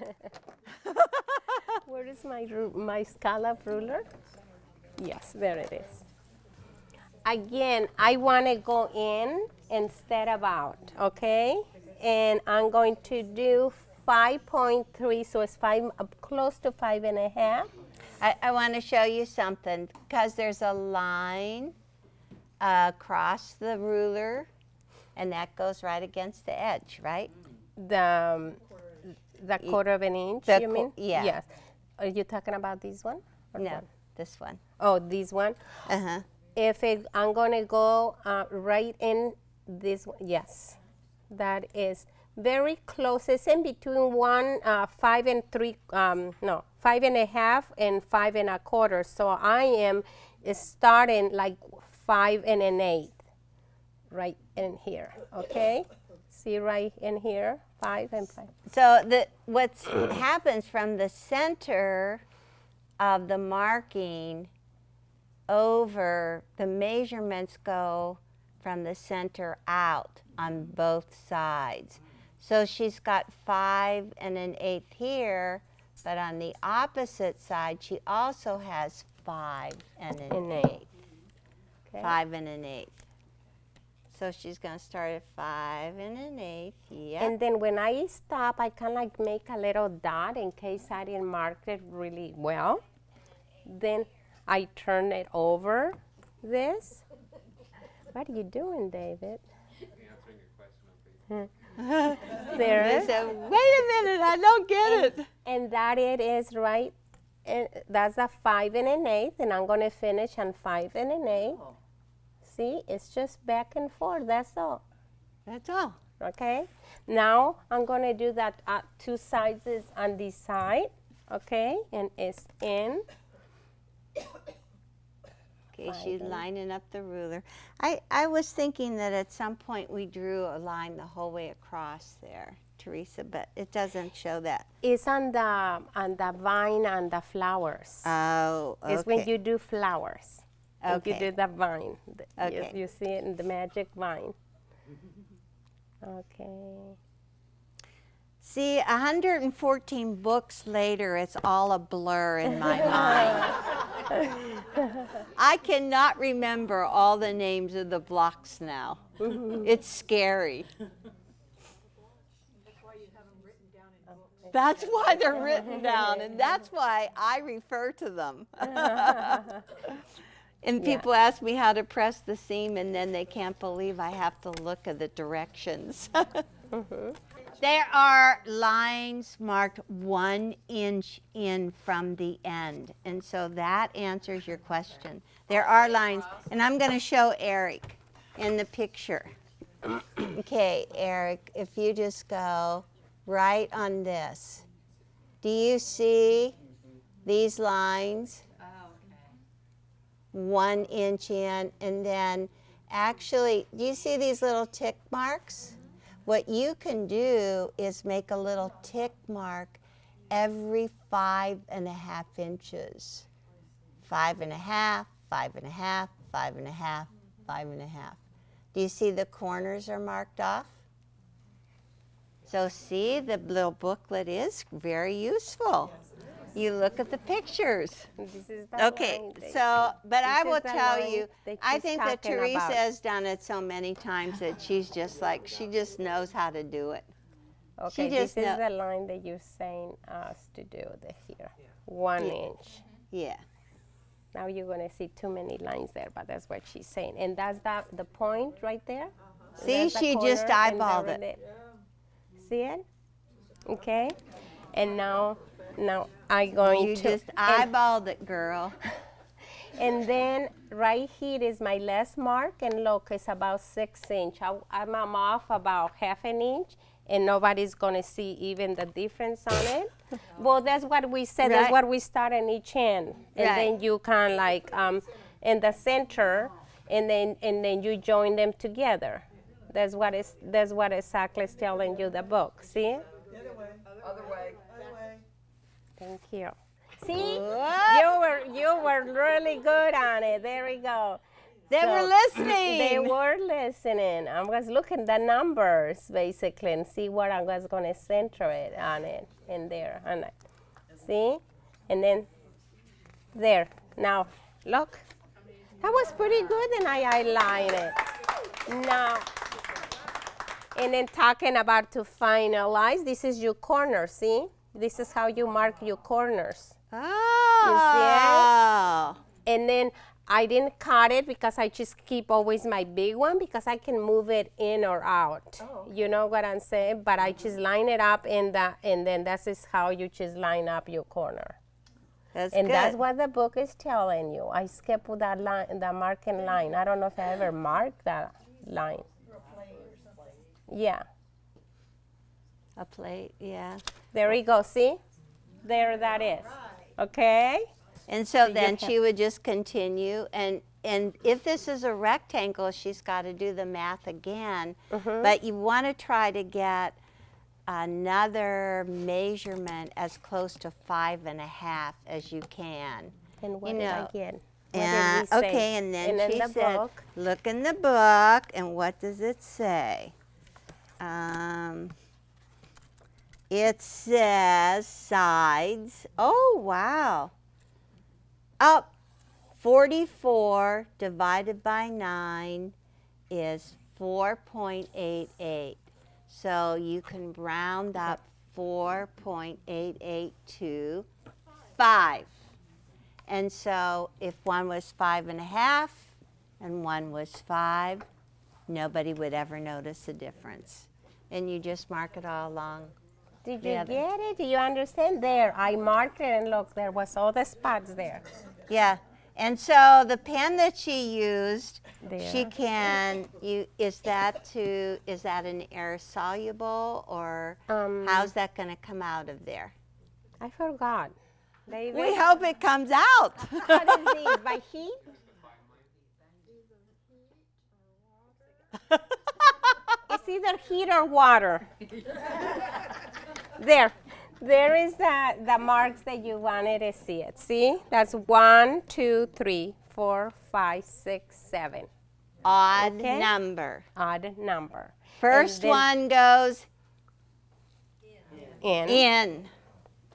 Where is my scallop ruler? Yes, there it is. Again, I want to go in instead of out, okay? And I'm going to do 5.3, so it's close to 5.5. I want to show you something because there's a line across the ruler, and that goes right against the edge, right? The quarter of an inch, you mean? Yeah. Yes. Are you talking about this one? Or No, what? this one. Oh, this one? Uh-huh. I'm going to go right in this one. Yes. That is very close. It's in between 5.5 and 5.25. So I am starting like 5.125 right in here. Okay? See right in here, 5 and 5. So what happens from the center of the marking over, the measurements go from the center out on both sides. So she's got 5.125 here, but on the opposite side, she also has 5.125. Okay. 5.125. So she's going to start at 5.125. Yeah. And then when I stop, I kind of like make a little dot in case I didn't mark it really well. Then I turn it over this. What are you doing, David? Answering your question. There. They said, wait a minute, I don't get it. And that it is right. And that's a 5.125, and I'm going to finish on 5.125. See, it's just back and forth. That's all. That's all. Okay. Now I'm going to do that two sides on this side. Okay, and it's in. Okay, she's lining up the ruler. I was thinking that at some point we drew a line the whole way across there, Teresa, but it doesn't show that. It's on the vine and the flowers. Oh, okay. It's when you do flowers. Okay. You do the vine. Okay. Yes, you see it in the magic vine. Okay. See, 114 books later, it's all a blur in my mind. I cannot remember all the names of the blocks now. It's scary. That's why they're written down, and that's why I refer to them. And people ask me how to press the seam, and then they can't believe I have to look at the directions. There are lines marked 1 inch in from the end, and so that answers your question. There are lines, and I'm going to show Eric in the picture. Okay, Eric, if you just go right on this. Do you see these lines? 1 inch in, and then actually, do you see these little tick marks? What you can do is make a little tick mark every 5.5 inches. 5.5, 5.5, 5.5, 5.5. Do you see the corners are marked off? So see, the little booklet is very useful. You look at the pictures. This is the Okay, line that- so, but I this will is the tell line you, that I she's think that talking Teresa about. has done it so many times that she's just like, she just knows how to do it. Okay, just this is know- the line that you're saying us to do here. 1 Yeah. inch. Yeah. Now you're going to see too many lines there, but that's what she's saying. And that's the point right there. See, That's the she just corner and eyeballed the it. See it? Okay. And now I'm going You to. just eyeballed it, girl. And then right here is my last mark, and look, it's about 6 inch. I'm off about 1/2 inch, and nobody's gonna see even the difference on it. Well, that's what we said. Right. That's what we start in each end, and Right. then you kind of like in the center, and then you join them together. That's what exactly is telling you the book. See? Other way. Thank you. See, Whoa. you were really good on it. There we go. They were So, listening. They were listening. I was looking the numbers basically and see what I was going to center it on it in there. And see, and then there. Now look, that was pretty good, and I line it. Now, and then talking about to finalize. This is your corner. See, this is how you mark your corners. Oh. And then I didn't cut it because I just keep always my big one because I can move it in or out. You know what I'm saying? But I just line it up and then that is how you just line up your corner. That's And good. that's what the book is telling you. I skipped that line, the marking line. I don't know if I ever marked that line. Yeah. A plate, yeah. There we go. See? There that is. Okay? And so you then have- she would just continue, and if this is a rectangle, she's got to do the math again. But you want to try to get another measurement as close to 5.5 as you can. And what You did know, I get? What And did we say? okay, and then in she the said, book, "Look in the book, and what does it say?" It says sides. Oh wow! Up 44 divided by 9 is 4.88. So you can round up 4.88 to 5. And so if one was 5.5 and one was 5, nobody would ever notice a difference. And you just mark it all along. did the you other. get it? Do you understand? There, I marked it, and look, there was all the spots there. Yeah. And so the pen that she used, she There. can, is that an air soluble, or how's that going to come out of there? I forgot. David, We hope it comes out. what is this? By heat? It's either heat or water. There is the marks that you wanted to see it. See, that's 1, 2, 3, 4, 5, 6, 7. Odd Okay. number. Odd number. First then- one goes In. in.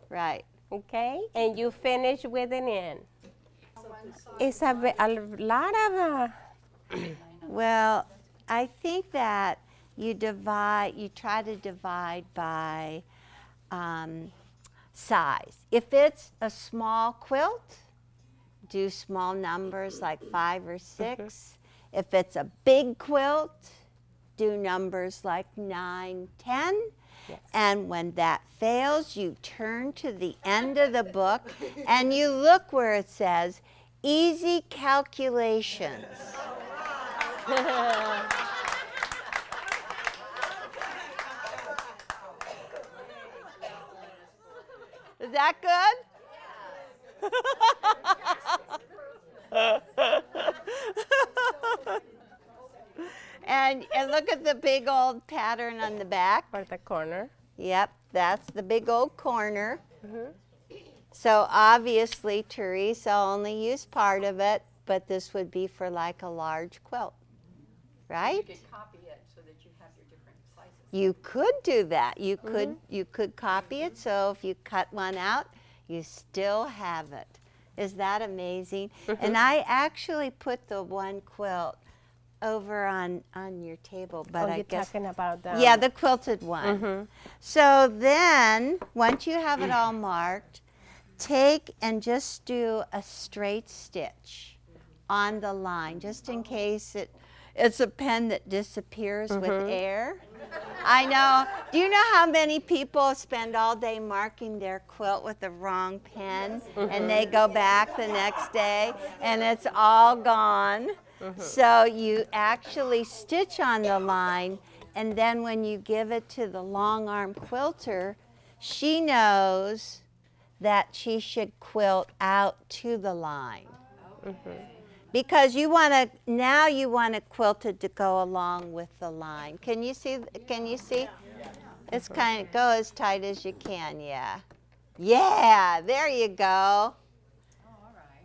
Right. Okay, and you finish with an N. It's a lot of. Well, I think that you try to divide by size. If it's a small quilt, do small numbers like 5 or 6. If it's a big quilt, do numbers like 9, 10. Yes. And when that fails, you turn to the end of the book and you look where it says easy calculations. Is that good? And look at the big old pattern on the back. For the corner. Yep, that's the big old corner. So obviously Teresa only used part of it, but this would be for like a large quilt, You right? could copy it so that you have your different sizes. You could do that. You could copy it, so if you cut one out, you still have it. Is that amazing? And I actually put the one quilt over on your table, but Oh, I you're guess talking about the. yeah, the quilted one. So then, once you have it all marked, take and just do a straight stitch on the line, just in case it's a pen that disappears with air. I know. Do you know how many people spend all day marking their quilt with the wrong pen, and they go back the next day and it's all gone? So you actually stitch on the line And then when you give it to the long arm quilter, she knows that she should quilt out to the line. Because you want to, now you want it quilted to go along with the line. Can you see? Can you see? It's kind of, go as tight as you can, yeah. Yeah, there you go.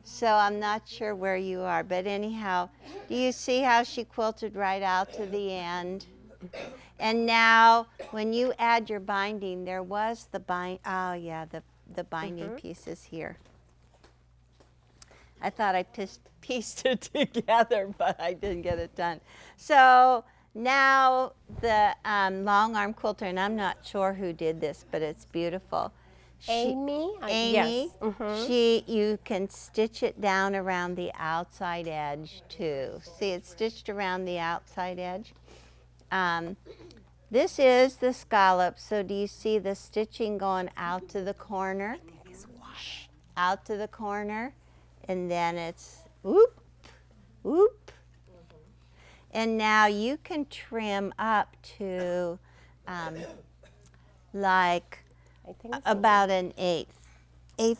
So I'm not sure where you are, but anyhow, do you see how she quilted right out to the end? And now, when you add your binding, there was the oh yeah, the binding pieces here. I thought I pieced it together, but I didn't get it done. So now the long arm quilter, and I'm not sure who did this, but it's beautiful. Amy? Amy, Yes. you can stitch it down around the outside edge too. See, it's stitched around the outside edge. This is the scallop, so do you see the stitching going out to the corner? Out to the corner, and then it's whoop, whoop. And now you can trim up to like I think it's about an eighth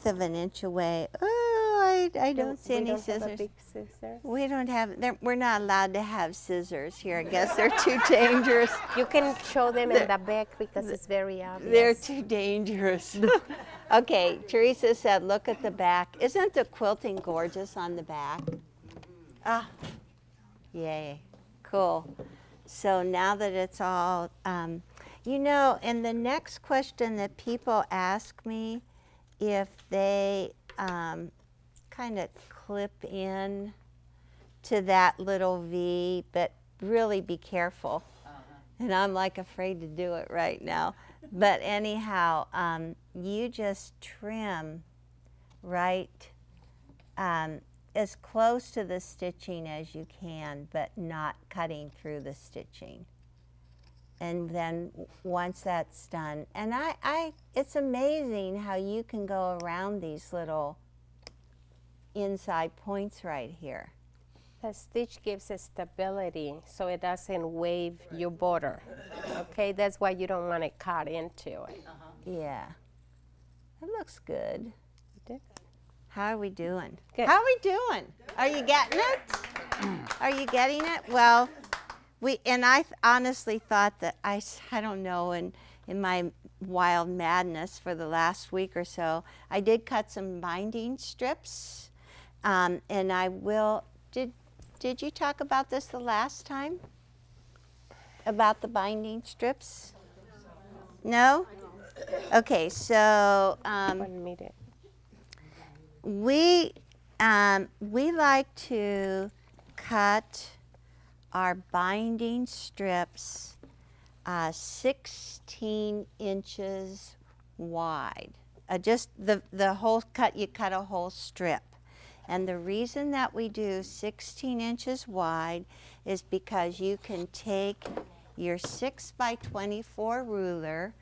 of an inch away. Oh, I don't see any we don't have scissors. a big scissor. We don't have, we're not allowed to have scissors here. I guess they're too dangerous. You can show them in the back because it's very obvious. They're too dangerous. Okay, Teresa said, look at the back. Isn't the quilting gorgeous on the back? Ah, yay, cool. So now that it's all, you know, and the next question that people ask me, if they kind of clip in to that little V, but really be careful. And I'm like afraid to do it right now. But anyhow, you just trim right as close to the stitching as you can, but not cutting through the stitching. And then once that's done, and it's amazing how you can go around these little inside points right here. The stitch gives it stability so it doesn't wave your border. Okay, that's why you don't want to cut into it. Yeah, it looks good. Good. How are we doing? Good. How are we doing? Are you getting it? Are you getting it? Well, I honestly thought that I don't know, in my wild madness for the last week or so, I did cut some binding strips, and I will. Did you talk about this the last time? About the binding strips? No? Okay, so 1 minute. we like to cut our binding strips 16 inches wide. Just the whole cut, you cut a whole strip. And the reason that we do 16 inches wide is because you can take your 6 by 24 ruler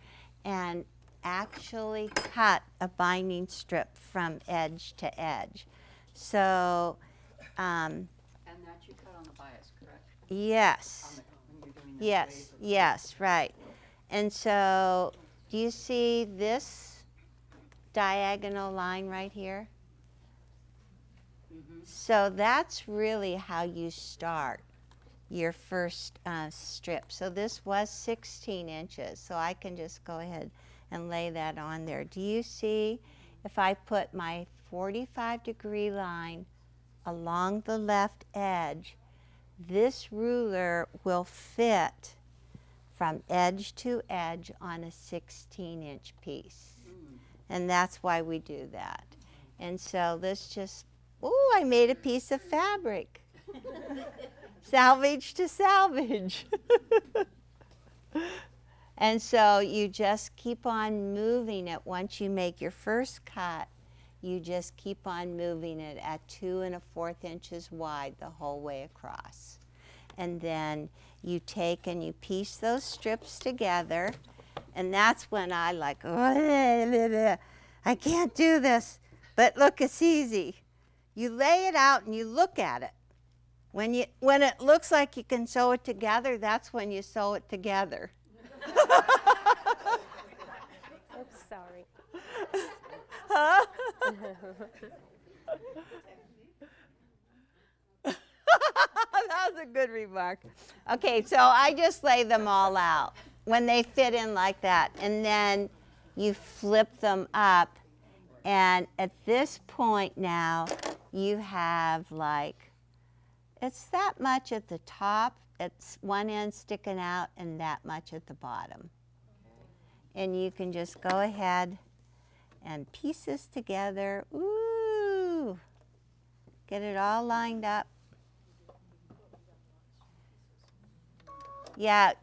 and actually cut a binding strip from edge to edge. So, And that you cut on the bias, correct? yes, When you're doing that yes, yes, right. And so, do you see this diagonal line right here? So that's really how you start your first strip. So this was 16 inches, so I can just go ahead and lay that on there. Do you see, if I put my 45-degree line along the left edge, this ruler will fit from edge to edge on a 16-inch piece. And that's why we do that. And so this just, oh, I made a piece of fabric. Salvage to salvage. And so you just keep on moving it. Once you make your first cut, you just keep on moving it at 2 1/4 inches wide the whole way across. And then you take and you piece those strips together. And that's when I like, oh, I can't do this. But look, it's easy. You lay it out and you look at it. When it looks like you can sew it together, that's when you sew it together. Oops, sorry. Huh? That was a good remark. Okay, so I just lay them all out when they fit in like that, and then you flip them up, and at this point now you have like, it's that much at the top, it's one end sticking out and that much at the bottom. And you can just go ahead and piece this together. Ooh, get it all lined up. Yeah,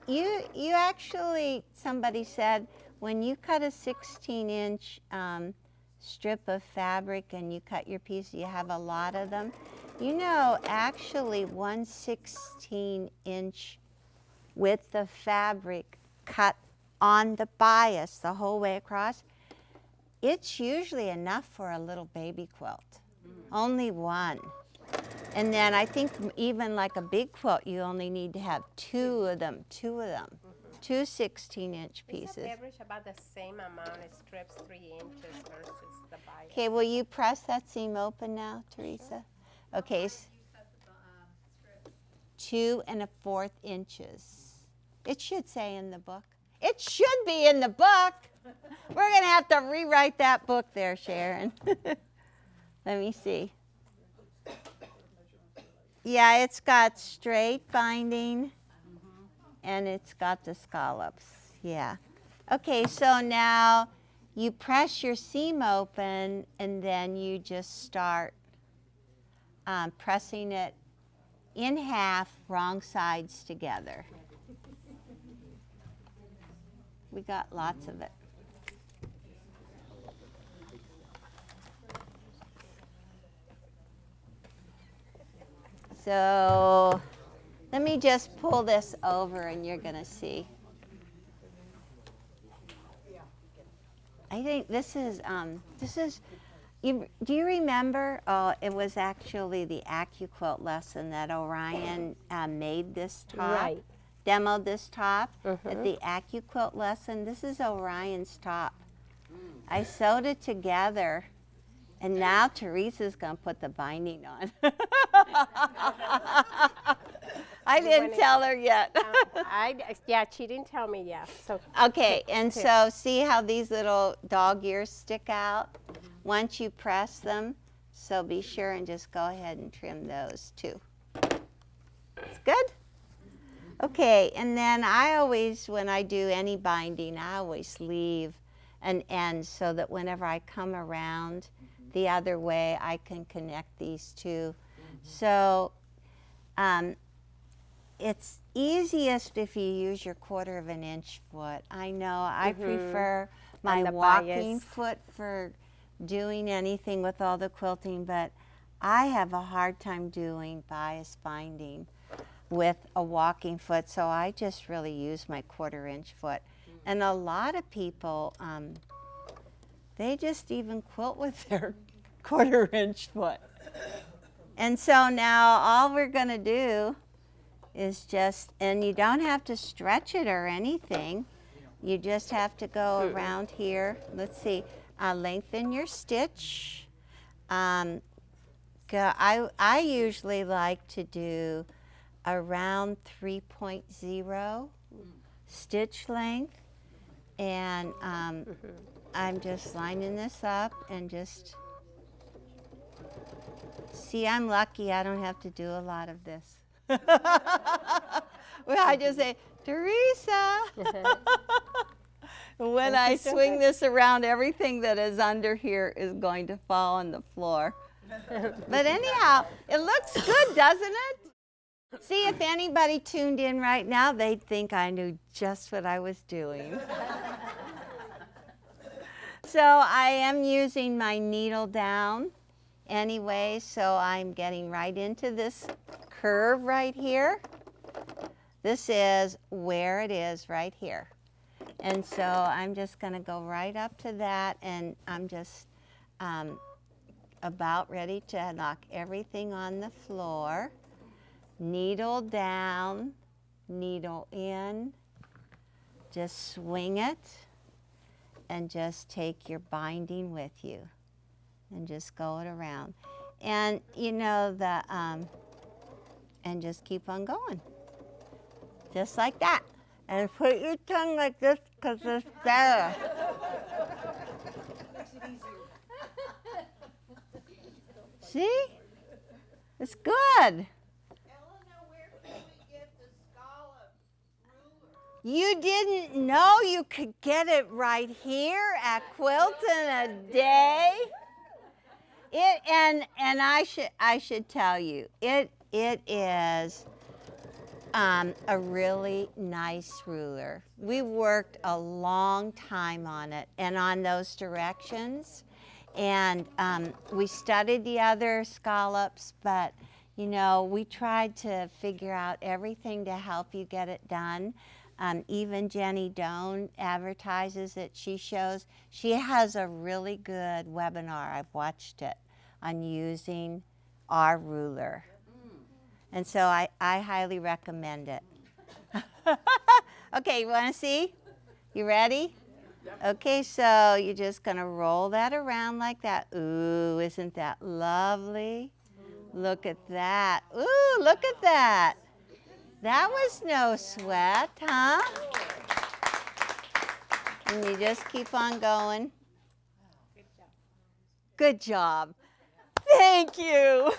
you actually, somebody said, when you cut a 16-inch strip of fabric and you cut your piece, you have a lot of them. You know, actually 1 16-inch width of fabric cut on the bias the whole way across, it's usually enough for a little baby quilt. Only one. And then I think even like a big quilt, you only need to have two of them. Two 16-inch pieces. It's average about the same amount of strips, 3 inches versus the bias. Okay, will you press that seam open now, Teresa? Okay. 2 1/4 inches. It should say in the book. It should be in the book. We're going to have to rewrite that book there, Sharon. Let me see. Yeah, it's got straight binding, and it's got the scallops. Yeah. Okay, so now you press your seam open, and then you just start pressing it in half, wrong sides together. We got lots of it. So let me just pull this over and you're going to see. I think this is, do you remember? Oh, it was actually the AccuQuilt lesson that Orion made this top. Right. Demoed this top at the AccuQuilt lesson. This is Orion's top. I sewed it together, and now Teresa's going to put the binding on. I didn't tell her yet. Yeah, she didn't tell me yet. So Okay, and so see how these little dog ears stick out once you press them? So be sure and just go ahead and trim those too. It's good? Okay, and then I always, when I do any binding, I always leave an end so that whenever I come around the other way, I can connect these two. So it's easiest if you use your 1/4 inch foot. I know I prefer my walking foot for doing anything with all the quilting, but I have a hard time doing bias binding with a walking foot, so I just really use my 1/4 inch foot. And a lot of people, they just even quilt with their 1/4 inch foot. And so now all we're going to do is just, and you don't have to stretch it or anything. You just have to go around here. Let's see, lengthen your stitch. I usually like to do around 3.0 stitch length, and I'm just lining this up and just, see, I'm lucky I don't have to do a lot of this. Well, I just say, Teresa. When I swing this around, everything that is under here is going to fall on the floor. But anyhow, it looks good, doesn't it? See, if anybody tuned in right now, they'd think I knew just what I was doing. So I am using my needle down anyway, so I'm getting right into this curve right here. This is where it is right here. And so I'm just going to go right up to that, and I'm just about ready to knock everything on the floor. Needle down, needle in. Just swing it and just take your binding with you and just go it around. And you know and just keep on going. Just like that. And put your tongue like this because it's better. See? It's good. Eleanor, where can we get the scallop ruler? You didn't know you could get it right here at Quilt in a Day? And I should tell you, it is a really nice ruler. We worked a long time on it and on those directions. And we studied the other scallops, but you know, we tried to figure out everything to help you get it done. Even Jenny Doan advertises it. She has a really good webinar. I've watched it on using our ruler. And so I highly recommend it. Okay, you want to see? You ready? Okay, so you're just going to roll that around like that. Ooh, isn't that lovely? Look at that. Ooh, look at that. That was no sweat, huh? And you just keep on going. Good job. Thank you.